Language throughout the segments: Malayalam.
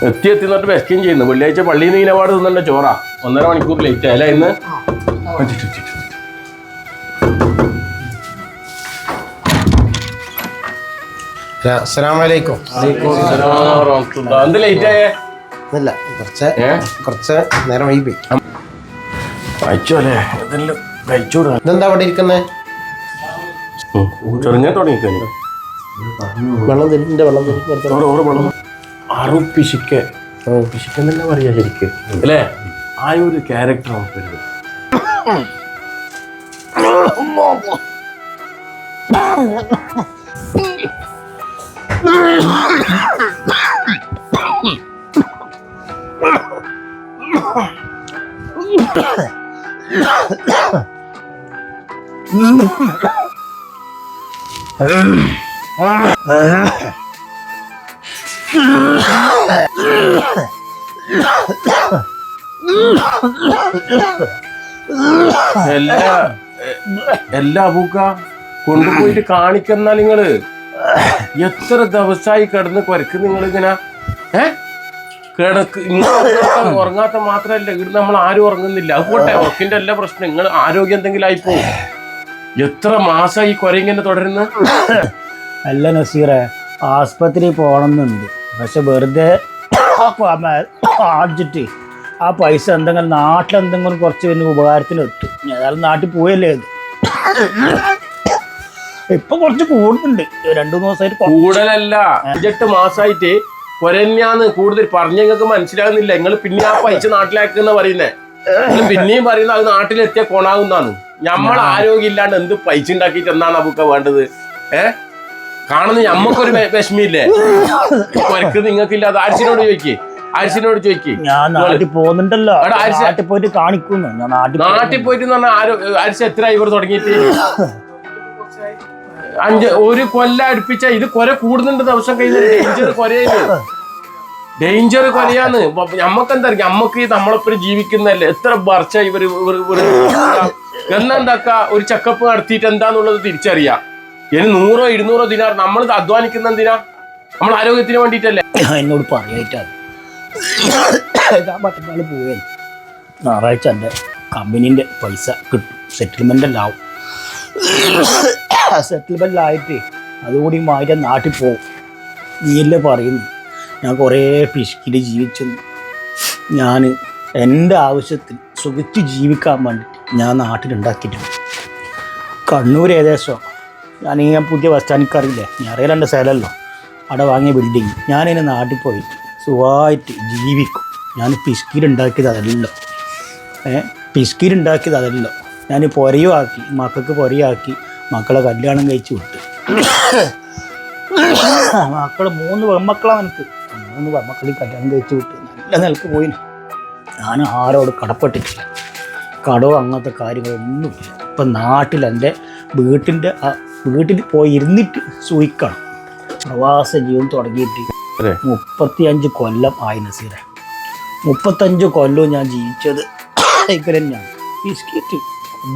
എത്തിന്നിട്ട് വെക്കുകയും ചെയ്യുന്നു. വെള്ളിയാഴ്ച പള്ളിയിൽ നിന്ന് ഇനപാട് തിന്നണ്ട ചോറാ. 1.5 മണിക്കൂർ ലേറ്റ് ആയല്ലേ ഇന്ന്. അസ്സലാമലൈക്കും. എന്ത് ലേറ്റ് ആയേ? കുറച്ച് നേരം വൈകി കഴിച്ചോല്ലേ? ഇതെല്ലാം കഴിച്ചോട്. ഇതെന്താ അവിടെ ഇരിക്കുന്നത്? ചെറുങ്ങ തുടങ്ങിക്കഴിഞ്ഞു. വെള്ളം തരും. പിശിക്ക് തന്നെ പറയാ ശരിക്ക് അല്ലേ? ആ ഒരു ക്യാരക്ടർ നമുക്ക് എല്ലാ അബൂക്ക കൊണ്ടുപോയിട്ട് കാണിക്കുന്ന നിങ്ങള് എത്ര ദിവസമായി കിടന്ന് കുരക്ക് നിങ്ങളിങ്ങനെ കിടക്ക് ഇങ്ങനെ ഉറങ്ങാത്ത മാത്രല്ല ഇവിടെ നമ്മൾ ആരും ഉറങ്ങുന്നില്ല. അതുകൊട്ടെ ഉറക്കിന്റെ എല്ലാ പ്രശ്നം നിങ്ങൾ ആരോഗ്യം എന്തെങ്കിലും ആയിപ്പോ. എത്ര മാസമായി കുര ഇങ്ങനെ തുടരുന്ന? അല്ല നസീറെ, ആസ്പത്രി പോകണമെന്നുണ്ട്. പക്ഷെ വെറുതെ ആടിച്ചിട്ട് ആ പൈസ എന്തെങ്കിലും നാട്ടിലെന്തെങ്കിലും കുറച്ച് വലിയ ഉപകാരത്തിന് എത്തും. ഏതായാലും നാട്ടിൽ പോയല്ലേ അത്. ഇപ്പൊ കുറച്ച് കൂടുന്നുണ്ട്. 2-3 ദിവസമായിട്ട് കൂടുതലല്ല, 5-8 മാസമായിട്ട് കൊരന്യാന്ന് കൂടുതൽ പറഞ്ഞ നിങ്ങൾക്ക് മനസ്സിലാകുന്നില്ല. നിങ്ങൾ പിന്നെ ആ പൈസ നാട്ടിലാക്കുന്ന പറയുന്നേ. പിന്നെയും പറയുന്നത് അത് നാട്ടിലെത്തിയ കൊണാകുന്നാണ്. നമ്മൾ ആരോഗ്യം ഇല്ലാണ്ട് എന്ത് പൈസ ഉണ്ടാക്കിയിട്ട് എന്നാണ് നമുക്ക് വേണ്ടത്? കാണുന്ന ഞമ്മക്കൊരു വിഷമില്ലേ? കൊരക്ക് നിങ്ങൾക്കില്ല. അത് ആരിസിനോട് ചോദിക്ക്. ഞാൻ നാട്ടിൽ പോകുന്നുണ്ടല്ലോ, നാട്ടിൽ പോയിട്ട് കാണിക്കുന്നു. ഞാൻ നാട്ടിൽ പോയിട്ട് ആരിസ് എത്ര ഇവർ തുടങ്ങിയിട്ട്? 1 കൊല്ലം അടുപ്പിച്ച ഇത് കൊര കൂടുന്നുണ്ട് ദിവസം കഴിഞ്ഞ. ഡേഞ്ചർ കൊലയാന്ന്. ഞമ്മക്കെന്താ ഞമ്മക്ക് നമ്മളെപ്പോഴും ജീവിക്കുന്നതല്ലേ? എത്ര വർഷം ഇവര് എന്നെന്താക്ക ഒരു ചെക്കപ്പ് നടത്തിയിട്ട് എന്താന്നുള്ളത് തിരിച്ചറിയാം. ഇനി 100-200 ദിനാർ നമ്മൾ അധ്വാനിക്കുന്ന എന്തിനാ? നമ്മൾ ആരോഗ്യത്തിന് വേണ്ടിയിട്ടല്ലേ? എന്നോട് പറയായിട്ടാണ് മറ്റന്നാൾ പോയാൽ ഞായറാഴ്ച എൻ്റെ കമ്പനീൻ്റെ പൈസ കിട്ടും. സെറ്റിൽമെൻ്റെല്ലാവും. സെറ്റിൽമെൻ്റിലായിട്ട് അതുകൂടി മാറ്റി നാട്ടിൽ പോകും. നീയല്ലേ പറയുന്നു. ഞാൻ കുറേ പിശുക്കിൽ ജീവിച്ചു. ഞാൻ എൻ്റെ ആവശ്യത്തിൽ സുഖിച്ച് ജീവിക്കാൻ വേണ്ടിയിട്ട് ഞാൻ നാട്ടിലുണ്ടാക്കിയിട്ടുണ്ട്. കണ്ണൂർ ഏകദേശം ഞാൻ പുതിയ ബസ് സ്റ്റാൻഡിൽ അറിയില്ലേ, ഞാറിയാൽ എൻ്റെ സ്ഥലമല്ലോ, അവിടെ വാങ്ങിയ ബിൽഡിങ്. ഞാനതിന് നാട്ടിൽ പോയിട്ട് സുഖമായിട്ട് ജീവിക്കും. ഞാൻ പിശുക്കിലുണ്ടാക്കിയത് അതല്ലോ. ഞാൻ പൊരയുമാക്കി, മക്കൾക്ക് പൊരയാക്കി, മക്കളെ കല്യാണം കഴിച്ച് വിട്ട്. മക്കൾ 3 പെൺമക്കളാണ് എനിക്ക്. 3 പെൺമക്കളെ കല്യാണം കഴിച്ച് വിട്ട് നല്ല നിലക്ക് പോയി. ഞാൻ ആരോട് കടപ്പെട്ടിട്ടില്ല. കടവും അങ്ങനത്തെ കാര്യങ്ങളൊന്നുമില്ല. ഇപ്പം നാട്ടിൽ എൻ്റെ വീട്ടിൽ പോയി ഇരുന്നിട്ട് സൂയിക്കണം. പ്രവാസ ജീവിതം തുടങ്ങിയിട്ട് 35 കൊല്ലം ആയി നസീറെ. 35 കൊല്ലവും ഞാൻ ജീവിച്ചത് തന്നെയാണ്. ബിസ്ക്കറ്റ്,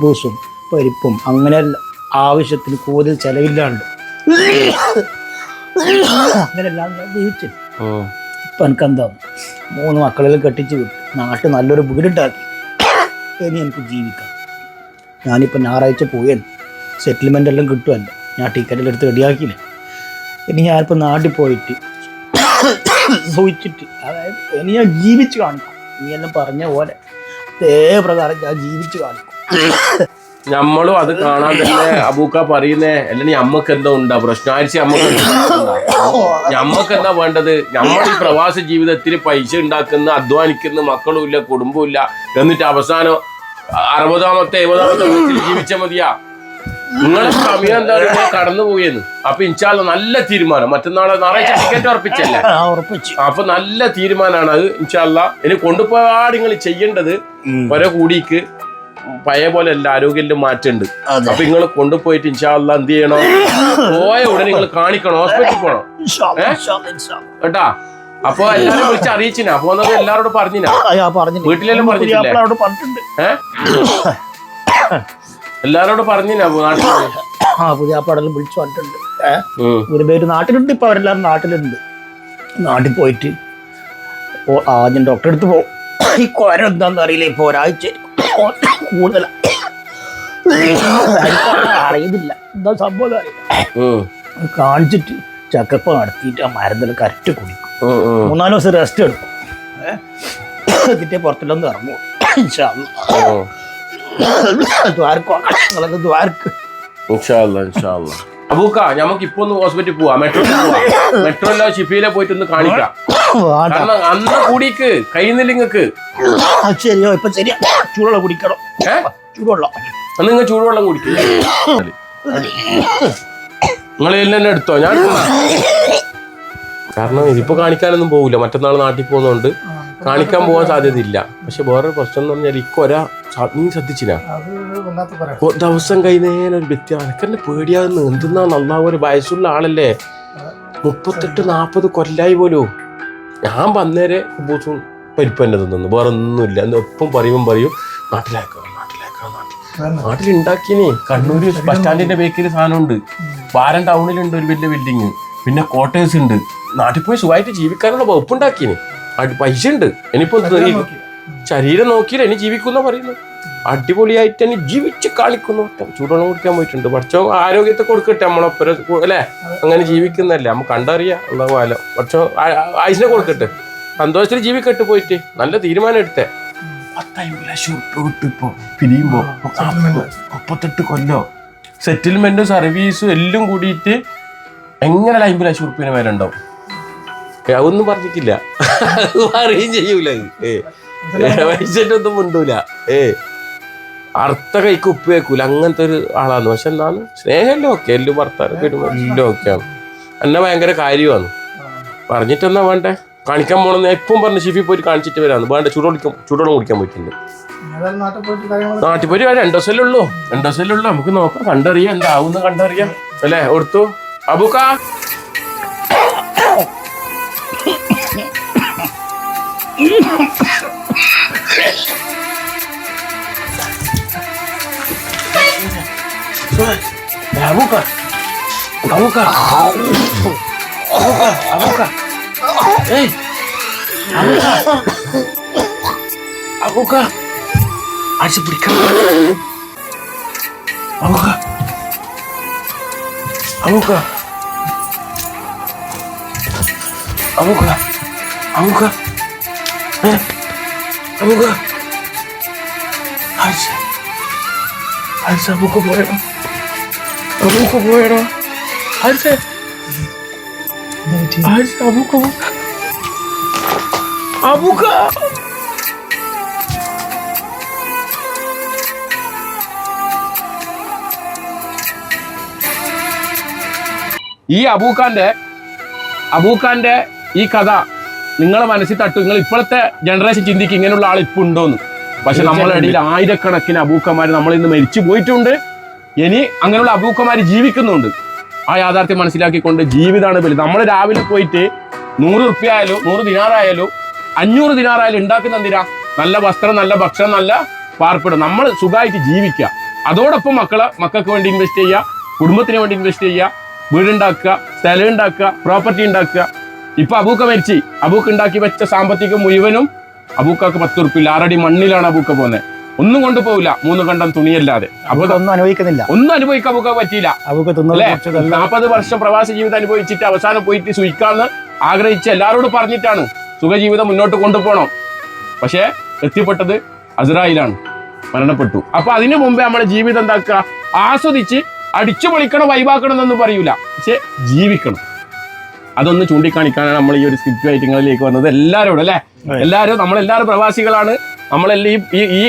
ബൂസും പരിപ്പും അങ്ങനെ ആവശ്യത്തിന് കൂടുതൽ ചെലവില്ലാണ്ട് അങ്ങനെല്ലാം ഞാൻ ജീവിച്ചു. ഇപ്പം എനിക്കെന്താ 3 മക്കളെല്ലാം കെട്ടിച്ച് വിട്ടു. നാട്ടിൽ നല്ലൊരു വീടുണ്ടാക്കി. ഇനി എനിക്ക് ജീവിക്കാം. ഞാനിപ്പോൾ ഞായറാഴ്ച പോയാൽ സെറ്റിൽമെൻ്റ് എല്ലാം കിട്ടുമല്ലോ. ഞാൻ ടിക്കറ്റെല്ലാം എടുത്ത് റെഡിയാക്കിയില്ലേ. ഇനി ഞാനിപ്പോൾ നാട്ടിൽ പോയിട്ട് സൂചിച്ചിട്ട്, അതായത് ഇനി ഞാൻ ജീവിച്ച് കാണിക്കും. നീ എല്ലാം പറഞ്ഞ പോലെ അതേ പ്രകാരം ഞാൻ ജീവിച്ച് കാണിക്കും. നമ്മളും അത് കാണാൻ തന്നെ അബൂക്ക പറയുന്നേ. അല്ലെങ്കിൽ നമ്മക്ക് എന്താ ഉണ്ടാ പ്രശ്നം? നമ്മക്ക് എന്താ വേണ്ടത്? നമ്മൾ ഈ പ്രവാസ ജീവിതത്തിൽ പൈസ ഉണ്ടാക്കുന്ന, അധ്വാനിക്കുന്ന, മക്കളും ഇല്ല, കുടുംബവും ഇല്ല, എന്നിട്ട് അവസാനം 60-ാമത്തെ 70-ാമത്തെ വീട്ടിൽ ജീവിച്ച മതിയാ? നിങ്ങളെ സമയം എന്താ കടന്നു പോയെന്ന്. അപ്പൊ ഇൻഷാല്ല നല്ല തീരുമാനം. മറ്റന്നാളെ ഞായറാഴ്ച ടിക്കറ്റ് ഉറപ്പിച്ചല്ലേ? അപ്പൊ നല്ല തീരുമാനമാണ് അത്. ഇൻഷാല്ല ഇനി കൊണ്ടുപോയാൽ നിങ്ങൾ ചെയ്യേണ്ടത് ഒരേ കൂടിക്ക് പഴയ പോലെ അല്ല, ആരോഗ്യം മാറ്റുണ്ട്. അപ്പൊ നിങ്ങൾ കൊണ്ടുപോയിട്ട് ഇൻഷാല്ല എന്ത് ചെയ്യണം? പോയ ഉടനെ നിങ്ങൾ കാണിക്കണം, ഹോസ്പിറ്റലിൽ പോണം കേട്ടാ. അപ്പൊ എല്ലാരും വിളിച്ച് അറിയിച്ചിനാ പോന്നത്? എല്ലാരോടും പറഞ്ഞിനാ? വീട്ടിലെല്ലാം പറഞ്ഞിട്ടില്ലേ? എല്ലാരോടും പറഞ്ഞിനാ? പുതിയ പടലും വിളിച്ചു പറഞ്ഞിട്ടുണ്ട്. ഒരു പേര് നാട്ടിലുണ്ട്. ഇപ്പൊ അവരെല്ലാരും നാട്ടിലുണ്ട്. നാട്ടിൽ പോയിട്ട് ആദ്യം ഡോക്ടറെ അടുത്ത് പോകും. ഈ കുര എന്താണെന്ന് അറിയില്ല, ഇപ്പോൾ ഒരാഴ്ച കൂടുതലാണ്, അറിയുന്നില്ല എന്താ സംഭവം അറിയില്ല. കാണിച്ചിട്ട് ചെക്കപ്പ് നടത്തിയിട്ട് ആ മരുന്നിൽ കറക്റ്റ് കുടിക്കും. 3-4 ദിവസം റെസ്റ്റ് എടുക്കും. എന്നിട്ടേ പുറത്തിലൊന്ന് ഇറങ്ങും. അബൂക്ക നമുക്ക് ഇപ്പൊ ഒന്ന് ഹോസ്പിറ്റലിൽ പോവാ, മെട്രോയിലോ ഷിഫയിലോ പോയിട്ട് ഒന്ന് കാണിക്കാം. കാരണം അന്ന് കൂടിക്ക് കഴിയുന്നില്ലങ്ങൾക്ക്. ശരിയോ, ഇപ്പൊ ശരിയാ. ചൂടുവെള്ളം കുടിക്കണം. ചൂടുവെള്ളം അന്ന് നിങ്ങൾ ചൂടുവെള്ളം കുടിക്കും. നിങ്ങൾ എല്ലാം എടുത്തോ, ഞാൻ കാരണം ഇതിപ്പോ കാണിക്കാനൊന്നും പോകില്ല. മറ്റന്നാൾ നാട്ടിൽ പോകുന്നതുകൊണ്ട് കാണിക്കാൻ പോകാൻ സാധ്യതയില്ല. പക്ഷെ വേറൊരു പ്രശ്നം എന്ന് പറഞ്ഞാൽ ഇക്കൊരാ നീ ശ്രദ്ധിച്ചില്ല, ദിവസം കഴിയുന്നേരം ഒരു വ്യത്യാസം. എനിക്കെന്നെ പേടിയാകുന്നു. എന്തെന്നാണ് അള്ളാഹു, ഒരു വയസ്സുള്ള ആളല്ലേ, 38-40 കൊല്ലായി പോലും. ഞാൻ വന്നേരെ കുബൂസും പരിപ്പ് തന്നെ തിന്നു, വേറെ ഒന്നുമില്ല. എന്ന് എപ്പം പറയും നാട്ടിലേക്കാണ് നാട്ടിലുണ്ടാക്കിയേ. കണ്ണൂര് ബസ് സ്റ്റാൻഡിന്റെ ബേക്കിൽ സാധനമുണ്ട്, വാരം ടൗണിലുണ്ട് ഒരു വലിയ ബിൽഡിങ്, പിന്നെ ക്വാർട്ടേഴ്സ് ഉണ്ട്. നാട്ടിൽ പോയി സുഖമായിട്ട് ജീവിക്കാനുള്ള വകുപ്പുണ്ടാക്കിയേ. പൈസ ഉണ്ട്. ഇനിയിപ്പോ ശരീരം നോക്കിയില്ല, ഇനി ജീവിക്കുന്ന പറയുന്നു. അടിപൊളിയായിട്ട് തന്നെ ജീവിച്ച് കാണിക്കുന്നു. ചൂടുവെള്ളം കുടിക്കാൻ പോയിട്ടുണ്ട്. പക്ഷോ ആരോഗ്യത്തെ കൊടുക്കട്ടെ, നമ്മളൊപ്പര അല്ലേ, അങ്ങനെ ജീവിക്കുന്നല്ലേ നമുക്ക് കണ്ടറിയാം. ഉള്ള പക്ഷോ ആയുസിനെ കൊടുക്കട്ടെ, സന്തോഷത്തിൽ ജീവിക്കട്ടെ. പോയിട്ട് നല്ല തീരുമാനം എടുത്തേ. 10-50 ലക്ഷം വിട്ടു. ഇപ്പൊ പിരിയുമ്പോ 38 കൊല്ലോ സെറ്റിൽമെന്റും സർവീസും എല്ലാം കൂടിയിട്ട് എങ്ങനെ 50 ലക്ഷം റുപ്യന് മേലെ ഉണ്ടാവും. അതൊന്നും പറഞ്ഞിട്ടില്ല, അറിയും ചെയ്യൂല. വയസ്സിട്ടൊന്നും മുണ്ടൂല. അർത്ഥ കൈക്ക് ഉപ്പ് വെക്കൂല, അങ്ങനത്തെ ഒരു ആളാണ്. പക്ഷെ എന്താണ് സ്നേഹമല്ലോ ഒക്കെ, എല്ലാം ഭർത്താവ് പെരുമാ എല്ലാം ഒക്കെയാണ്. എന്നെ ഭയങ്കര കാര്യമാണ്. പറഞ്ഞിട്ടെന്നാ വേണ്ടേ, കാണിക്കാൻ പോകണമെന്ന് ഇപ്പം പറഞ്ഞു. ഷിഫി പോയിട്ട് കാണിച്ചിട്ട് വരാന്ന് വേണ്ട. ചൂടുവെള്ളം കുടിക്കാൻ പോയിട്ടുണ്ട്. നാട്ടിൽ പോയിട്ട് 2 ദിവസമല്ലേ ഉള്ളൂ. നമുക്ക് നോക്കാം, കണ്ടറിയാം, എന്താവുന്ന കണ്ടറിയാം അല്ലേ. ഓർത്തു അബൂക്ക. അടിച്ചു പിടിക്കണം. പോയടോ. ഈ അബൂക്കാന്റെ ഈ കഥ നിങ്ങളെ മനസ്സിൽ തട്ടും. നിങ്ങൾ ഇപ്പോഴത്തെ ജനറേഷൻ ചിന്തിക്കും ഇങ്ങനെയുള്ള ആൾ ഇപ്പം ഉണ്ടോന്ന്. പക്ഷെ നമ്മളെ ഇടയിൽ ആയിരക്കണക്കിന് അബൂക്കന്മാർ നമ്മളിന്ന് മരിച്ചു പോയിട്ടുണ്ട്. ഇനി അങ്ങനെയുള്ള അബൂക്കന്മാർ ജീവിക്കുന്നുണ്ട്. ആ യാഥാർത്ഥ്യം മനസ്സിലാക്കിക്കൊണ്ട് ജീവിതമാണ് വലുത്. നമ്മൾ രാവിലെ പോയിട്ട് 100 റുപ്യ ആയാലും 100 ദിനാറായാലും 500 ദിനാറായാലും ഉണ്ടാക്കുന്ന എന്തിനാ? നല്ല വസ്ത്രം, നല്ല ഭക്ഷണം, നല്ല പാർപ്പിടം. നമ്മൾ സുഖമായിട്ട് ജീവിക്കുക. അതോടൊപ്പം മക്കൾക്ക് വേണ്ടി ഇൻവെസ്റ്റ് ചെയ്യുക, കുടുംബത്തിന് വേണ്ടി ഇൻവെസ്റ്റ് ചെയ്യുക, വീടുണ്ടാക്കുക, സ്ഥലം ഉണ്ടാക്കുക, പ്രോപ്പർട്ടി ഉണ്ടാക്കുക. ഇപ്പൊ അബൂക്ക മരിച്ച്, അബൂക്ക ഉണ്ടാക്കി വെച്ച സാമ്പത്തികം മുഴുവനും അബൂക്കാക്ക് 10 റുപ്യ. 6 അടി മണ്ണിലാണ് അബൂക്ക പോകുന്നത്. ഒന്നും കൊണ്ടുപോകില്ല, 3 കണ്ടം തുണിയല്ലാതെ. അപ്പൊ ഒന്നും അനുഭവിക്കാൻ അബൂക്ക പറ്റിയില്ല. 40 വർഷം പ്രവാസി ജീവിതം അനുഭവിച്ചിട്ട് അവസാനം പോയിട്ട് സുഖിക്കാന്ന് ആഗ്രഹിച്ച് എല്ലാവരോടും പറഞ്ഞിട്ടാണ് സുഖജീവിതം മുന്നോട്ട് കൊണ്ടുപോകണം. പക്ഷെ എത്തിപ്പെട്ടത് അസ്രായിലാണ്, മരണപ്പെട്ടു. അപ്പൊ അതിനു മുമ്പേ നമ്മുടെ ജീവിതം എന്താക്കുക? ആസ്വദിച്ച് അടിച്ചു പൊളിക്കണം, വൈബാക്കണം എന്നൊന്നും പറയൂല, പക്ഷെ ജീവിക്കണം. അതൊന്ന് ചൂണ്ടിക്കാണിക്കാനാണ് നമ്മൾ ഈ ഒരു സ്ക്രിപ്റ്റ് ഐറ്റങ്ങളിലേക്ക് വന്നത്. എല്ലാവരോടും അല്ലേ, നമ്മളെല്ലാവരും പ്രവാസികളാണ്. നമ്മളെല്ലാം ഈ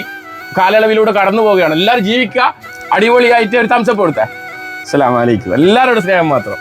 കാലയളവിലൂടെ കടന്നു പോവുകയാണ്. എല്ലാവരും ജീവിക്കുക, അടിപൊളിയായിട്ട് ഒരു തംസപ്പ് കൊടുത്തേ. അസ്സലാമു അലൈക്കും. എല്ലാവരോടും സ്നേഹം മാത്രം.